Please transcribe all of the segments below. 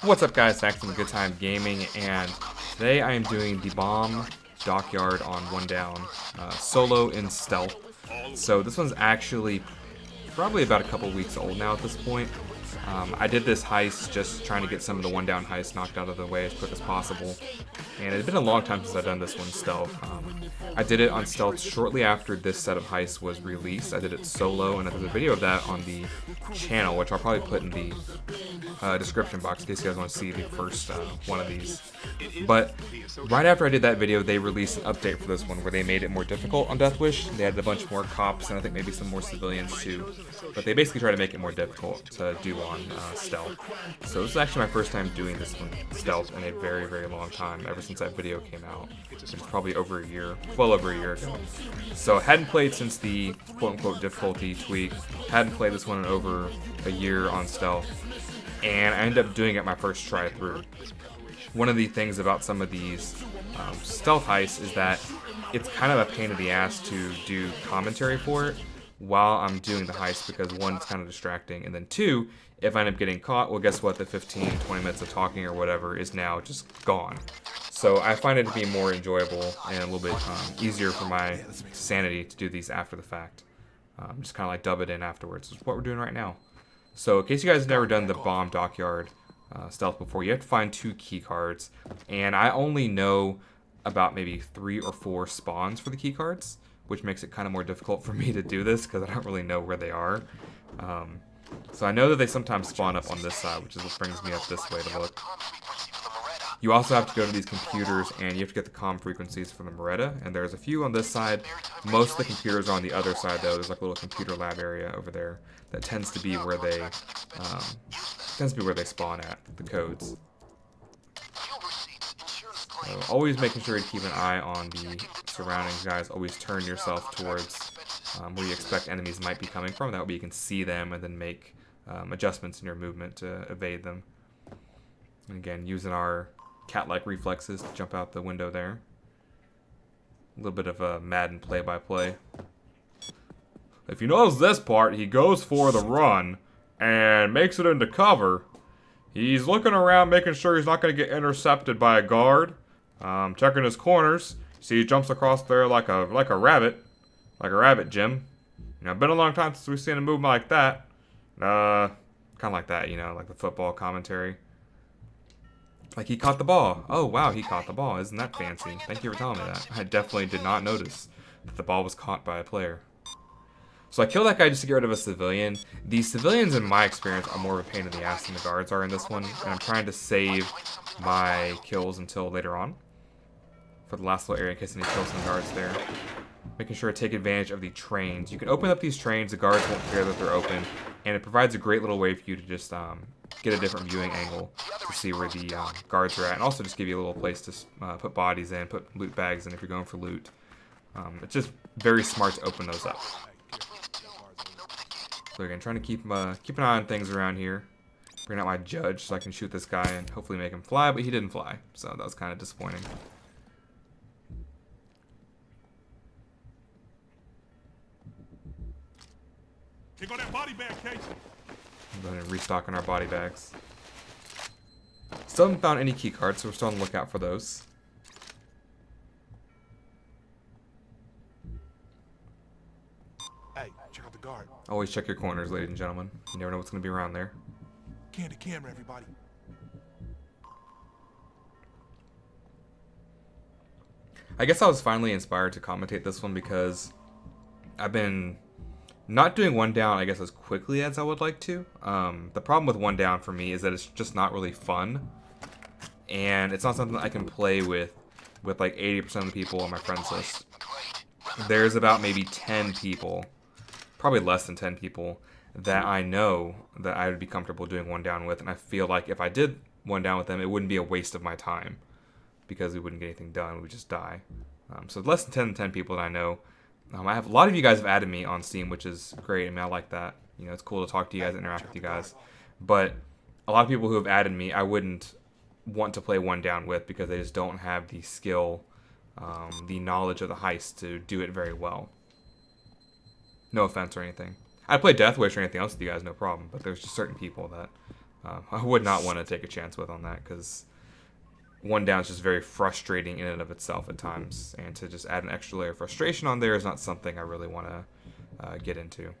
What's up, guys? Max from Good Time Gaming, and today I am doing the bomb Dockyard on one down, solo in stealth. So this one's actually probably about a couple weeks old now at this point. I did this heist just trying to get some of the one down heists knocked out of the way as quick as possible, and it had been a long time since I've done this one stealth. I did it on stealth shortly after this set of heists was released. I did it solo, and there's a video of that on the channel, which I'll probably put in the description box in case you guys want to see the first one of these. But right after I did that video, they released an update for this one where they made it more difficult on Death Wish. They added a bunch more cops and I think maybe some more civilians too. But they basically try to make it more difficult to do on stealth. So this is actually my first time doing this one stealth in a very, very long time, ever since that video came out. It's probably over a year, well over a year ago. So hadn't played since the quote-unquote difficulty tweak. Hadn't played this one in over a year on stealth. And I ended up doing it my first try through. One of the things about some of these stealth heists is that it's kind of a pain in the ass to do commentary for it while I'm doing the heist, because one, it's kind of distracting, and then two, if I end up getting caught, well, guess what? The 15, 20 minutes of talking or whatever is now just gone. So I find it to be more enjoyable and a little bit easier for my sanity to do these after the fact. Just kind of like dub it in afterwards, which is what we're doing right now. So in case you guys have never done the bomb Dockyard stealth before, you have to find 2 key cards, and I only know about maybe 3 or 4 spawns for the key cards, which makes it kind of more difficult for me to do this because I don't really know where they are. So I know that they sometimes spawn up on this side, which is what brings me up this way to look. You also have to go to these computers and you have to get the comm frequencies for the Moretta, and there's a few on this side. Most of the computers are on the other side though. There's like a little computer lab area over there that tends to be where they spawn at, the codes. So always making sure to keep an eye on the surroundings, guys. Always turn yourself towards where you expect enemies might be coming from. That way you can see them and then make adjustments in your movement to evade them. And again, using our cat-like reflexes to jump out the window there. A little bit of a Madden play-by-play. If you notice this part, he goes for the run and makes it into cover. He's looking around, making sure he's not going to get intercepted by a guard. Checking his corners. See, he jumps across there like a rabbit, Jim. You know, been a long time since we've seen a movement like that. Kind of like that, you know, like the football commentary. Like he caught the ball. Oh wow, he caught the ball. Isn't that fancy? Thank you for telling me that. I definitely did not notice that the ball was caught by a player. So I killed that guy just to get rid of a civilian. These civilians, in my experience, are more of a pain in the ass than the guards are in this one. And I'm trying to save my kills until later on. For the last little area in case I need to kill some guards there. Making sure to take advantage of the trains. You can open up these trains, the guards won't care that they're open. And it provides a great little way for you to just get a different viewing angle to see where the guards are at. And also just give you a little place to put bodies in, put loot bags in if you're going for loot. It's just very smart to open those up. So again, trying to keep an eye on things around here. Bring out my judge so I can shoot this guy and hopefully make him fly, but he didn't fly. So that was kind of disappointing. Take on that body bag, Casey. I'm going to restock on our body bags. Still haven't found any key cards, so we're still on the lookout for those. Hey, check out the guard. Always check your corners, ladies and gentlemen. You never know what's going to be around there. Candid camera, everybody. I guess I was finally inspired to commentate this one because I've been not doing one down, I guess, as quickly as I would like to. The problem with one down for me is that it's just not really fun. And it's not something that I can play with like 80% of the people on my friends list. There's about maybe 10 people, probably less than 10 people, that I know that I would be comfortable doing one down with. And I feel like if I did one down with them, it wouldn't be a waste of my time because we wouldn't get anything done. We would just die. So less than 10 people that I know. I have a lot of you guys have added me on Steam, which is great. I mean, I like that. You know, it's cool to talk to you guys, interact with you guys. But a lot of people who have added me, I wouldn't want to play one down with because they just don't have the skill, the knowledge of the heist to do it very well. No offense or anything. I'd play Death Wish or anything else with you guys, no problem. But there's just certain people that I would not want to take a chance with on that, because one down is just very frustrating in and of itself at times, and to just add an extra layer of frustration on there is not something I really want to get into.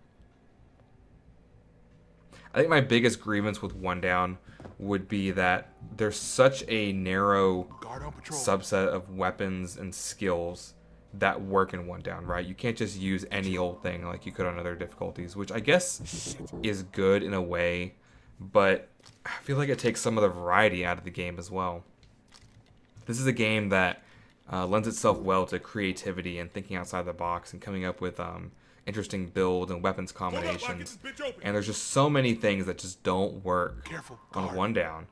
I think my biggest grievance with one down would be that there's such a narrow subset of weapons and skills that work in one down, right? You can't just use any old thing like you could on other difficulties, which I guess is good in a way, but I feel like it takes some of the variety out of the game as well. This is a game that lends itself well to creativity and thinking outside the box and coming up with interesting build and weapons combinations. And there's just so many things that just don't work on one down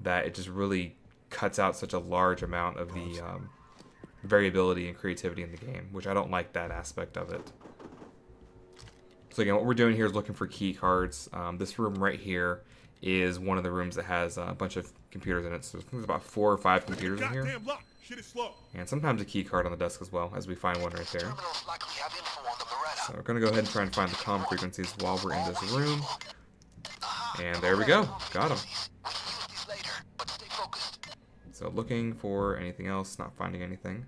that it just really cuts out such a large amount of the variability and creativity in the game, which I don't like that aspect of it. So again, what we're doing here is looking for key cards. This room right here is one of the rooms that has a bunch of computers in it. So there's about 4 or 5 computers in here. And sometimes a key card on the desk as well, as we find one right there. So we're going to go ahead and try and find the comm frequencies while we're in this room. And there we go. Got them. So looking for anything else, not finding anything.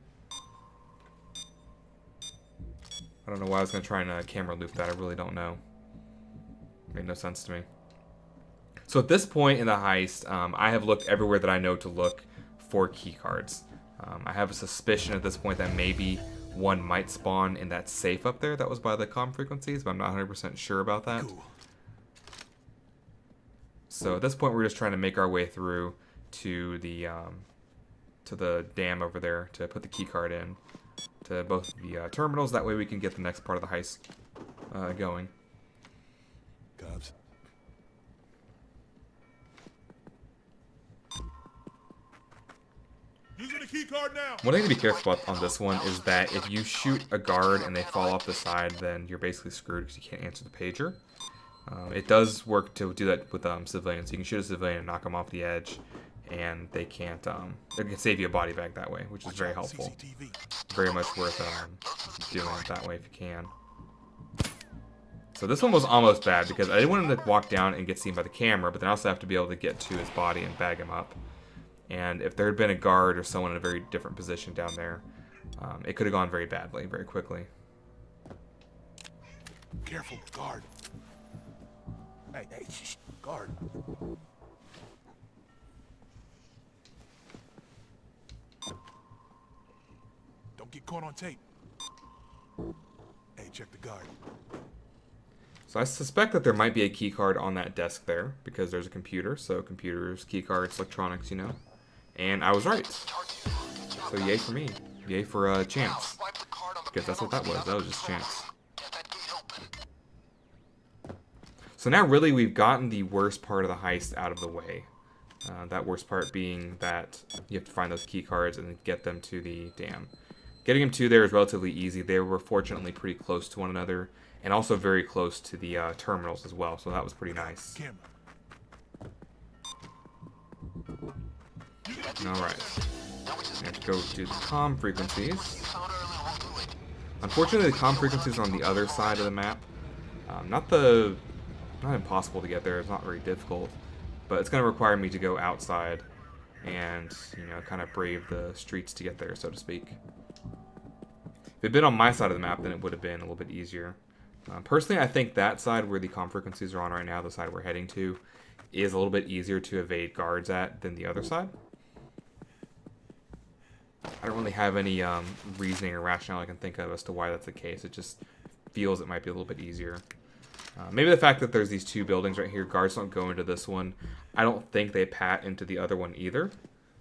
I don't know why I was going to try and camera loop that. I really don't know. Made no sense to me. So at this point in the heist, I have looked everywhere that I know to look for key cards. I have a suspicion at this point that maybe one might spawn in that safe up there that was by the comm frequencies, but I'm not 100% sure about that. So at this point, we're just trying to make our way through to the dam over there to put the key card in to both the terminals. That way we can get the next part of the heist going. Cops. Using the key card now. One thing to be careful about on this one is that if you shoot a guard and they fall off the side, then you're basically screwed because you can't answer the pager. It does work to do that with civilians. You can shoot a civilian and knock them off the edge, and they can't. It can save you a body bag that way, which is very helpful. Very much worth doing it that way if you can. So this one was almost bad because I didn't want him to walk down and get seen by the camera, but then I also have to be able to get to his body and bag him up. And if there had been a guard or someone in a very different position down there, it could have gone very badly, very quickly. Careful, guard. Hey, shh, guard. Don't get caught on tape. Hey, check the guard. So I suspect that there might be a key card on that desk there because there's a computer. So computers, key cards, electronics, you know. And I was right. So yay for me. Yay for chance. Because that's what that was. That was just chance. So now really we've gotten the worst part of the heist out of the way. That worst part being that you have to find those key cards and get them to the dam. Getting them to there is relatively easy. They were fortunately pretty close to one another. And also very close to the terminals as well. So that was pretty nice. Alright. We have to go to the comm frequencies. Unfortunately, the comm frequencies are on the other side of the map. Not impossible to get there. It's not very difficult. But it's going to require me to go outside and, you know, kind of brave the streets to get there, so to speak. If it had been on my side of the map, then it would have been a little bit easier. Personally, I think that side where the comm frequencies are on right now, the side we're heading to, is a little bit easier to evade guards at than the other side. I don't really have any reasoning or rationale I can think of as to why that's the case. It just feels it might be a little bit easier. Maybe the fact that there's these two buildings right here, guards don't go into this one. I don't think they pat into the other one either.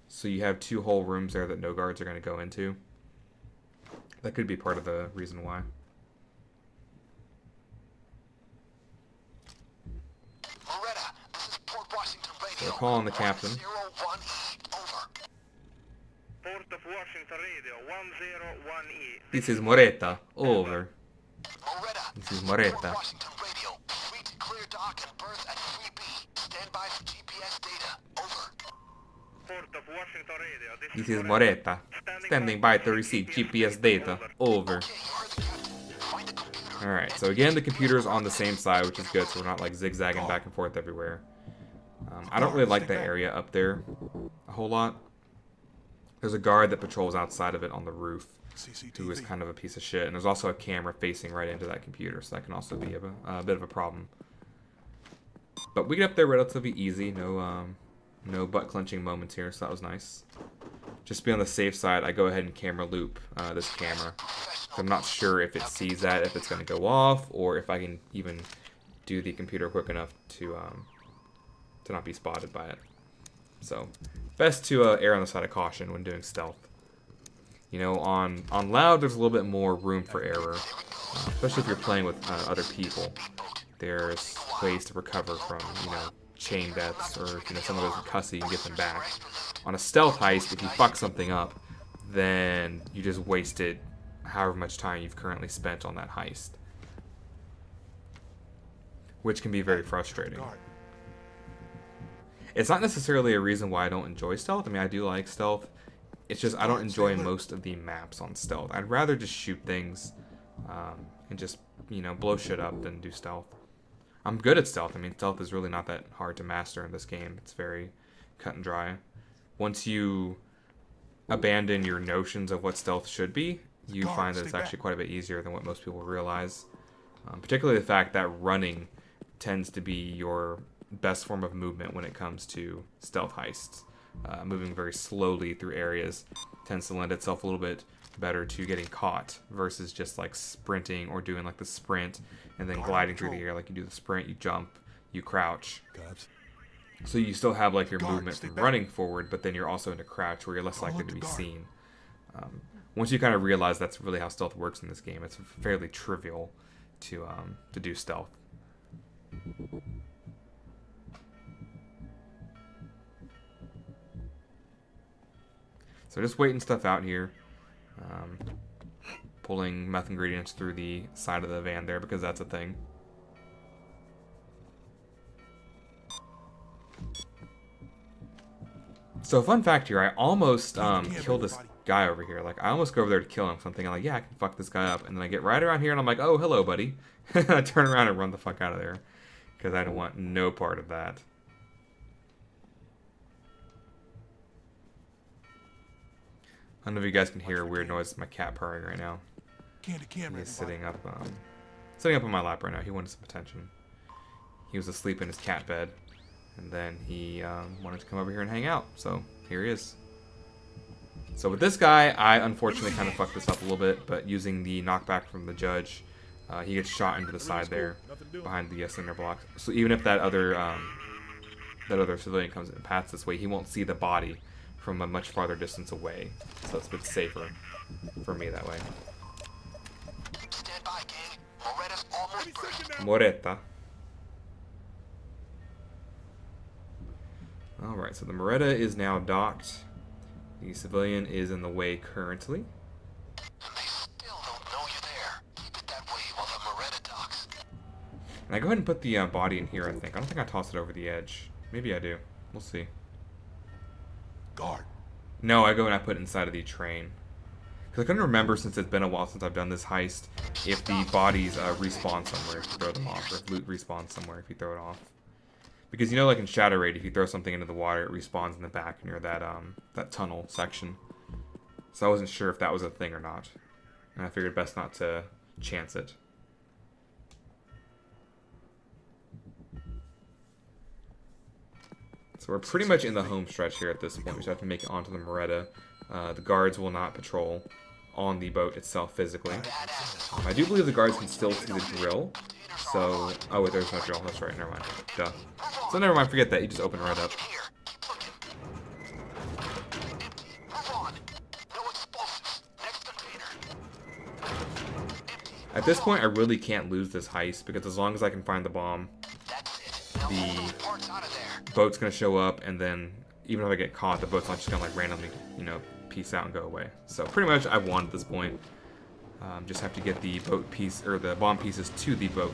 So you have 2 whole rooms there that no guards are going to go into. That could be part of the reason why. So we're calling the captain. This is Moretta. Over. This is Moretta. This is Moretta. Standing by to receive GPS data. Over. Alright, so again, the computer's on the same side, which is good, so we're not like zigzagging back and forth everywhere. I don't really like that area up there a whole lot. There's a guard that patrols outside of it on the roof who is kind of a piece of shit. And there's also a camera facing right into that computer, so that can also be a bit of a problem. But we get up there relatively easy. No butt-clenching moments here, so that was nice. Just to be on the safe side, I go ahead and camera loop this camera. So I'm not sure if it sees that, if it's going to go off, or if I can even do the computer quick enough to not be spotted by it. So, best to err on the side of caution when doing stealth. You know, on loud, there's a little bit more room for error, especially if you're playing with other people. There's ways to recover from, you know, chain deaths, or if, you know, someone goes cussy, you can get them back. On a stealth heist, if you fuck something up, then you just wasted however much time you've currently spent on that heist, which can be very frustrating. It's not necessarily a reason why I don't enjoy stealth. I mean, I do like stealth. It's just I don't enjoy most of the maps on stealth. I'd rather just shoot things and just, you know, blow shit up than do stealth. I'm good at stealth. I mean, stealth is really not that hard to master in this game. It's very cut and dry. Once you abandon your notions of what stealth should be, you find that it's actually quite a bit easier than what most people realize. Particularly the fact that running tends to be your best form of movement when it comes to stealth heists. Moving very slowly through areas tends to lend itself a little bit better to getting caught versus just like sprinting or doing like the sprint and then gliding through the air. Like you do the sprint, you jump, you crouch. So you still have like your movement from running forward, but then you're also into crouch where you're less likely to be seen. Once you kind of realize that's really how stealth works in this game, it's fairly trivial to do stealth. So just waiting stuff out here. Pulling meth ingredients through the side of the van there because that's a thing. So fun fact here, I almost killed this guy over here. Like I almost go over there to kill him. So I'm thinking like, yeah, I can fuck this guy up. And then I get right around here and I'm like, oh, hello, buddy. I turn around and run the fuck out of there because I don't want no part of that. I don't know if you guys can hear a weird noise. It's my cat purring right now. He's sitting up on my lap right now. He wanted some attention. He was asleep in his cat bed, and then he wanted to come over here and hang out. So here he is. So with this guy, I unfortunately kind of fucked this up a little bit, but using the knockback from the judge, he gets shot into the side there, behind the cinder block. So even if that other civilian comes and pats this way, he won't see the body from a much farther distance away, so it's a bit safer for me that way. Stand by, gang. Moretta's almost ready. Moretta. Alright, so the Moretta is now docked. The civilian is in the way currently. And they still don't know you're there. Keep it that way while the Moretta docks. And I go ahead and put the body in here, I think. I don't think I tossed it over the edge. Maybe I do. We'll see. Guard. No, I go and I put it inside of the train. Because I couldn't remember, since it's been a while since I've done this heist, if the bodies respawn somewhere if you throw them off, or if loot respawns somewhere if you throw it off. Because you know, like in Shadow Raid, if you throw something into the water, it respawns in the back near that tunnel section. So I wasn't sure if that was a thing or not. And I figured best not to chance it. So we're pretty much in the home stretch here at this point. We just have to make it onto the Moretta. The guards will not patrol on the boat itself physically. I do believe the guards can still see the drill. So, oh wait, there's no drill. That's right, never mind. Duh. So never mind, forget that. You just open it right up. At this point, I really can't lose this heist because as long as I can find the bomb, the boat's gonna show up, and then even if I get caught, the boat's not just gonna like randomly, you know, peace out and go away. So pretty much I've won at this point. Just have to get the boat piece or the bomb pieces to the boat,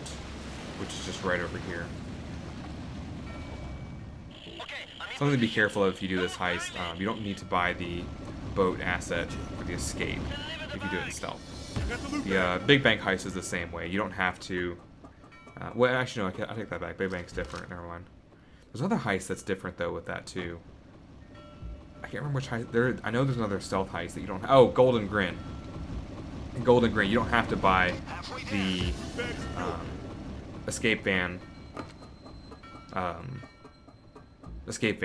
which is just right over here. Something to be careful of if you do this heist. You don't need to buy the boat asset for the escape if you do it in stealth. The Big Bank heist is the same way. You don't have to. Well, actually, no, I take that back. Big Bank's different. Never mind. There's another heist that's different though with that too. I can't remember which heist. I know there's another stealth heist that you don't. Oh, Golden Grin. In Golden Grin, you don't have to buy the escape van. Escape.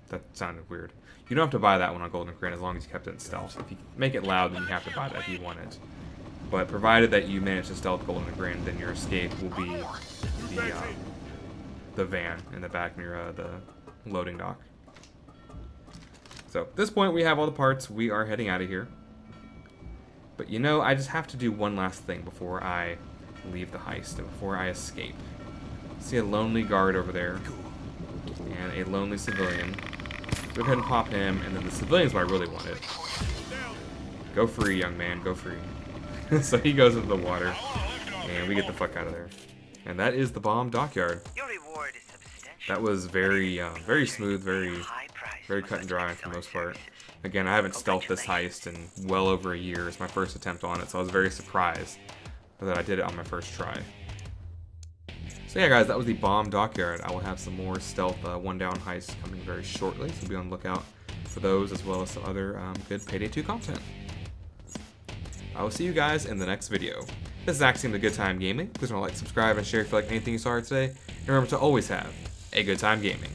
That sounded weird. You don't have to buy that one on Golden Grin as long as you kept it in stealth. If you make it loud, then you have to buy that if you want it. But provided that you manage to stealth Golden Grin, then your escape will be the van in the back near the loading dock. So at this point, we have all the parts. We are heading out of here. But you know, I just have to do one last thing before I leave the heist and before I escape. See a lonely guard over there and a lonely civilian. Go ahead and pop him, and then the civilian's what I really wanted. Go free, young man, go free. So he goes into the water, and we get the fuck out of there. And that is the bomb Dockyard. That was very, very smooth, very cut and dry for the most part. Again, I haven't stealthed this heist in well over a year. It's my first attempt on it, so I was very surprised that I did it on my first try. So yeah, guys, that was the bomb Dockyard. I will have some more stealth one-down heists coming very shortly, so be on the lookout for those as well as some other good Payday 2 content. I will see you guys in the next video. This is Axiom the Good Time Gaming. Please don't like, subscribe, and share if you like anything you saw here today. And remember to always have a good time gaming.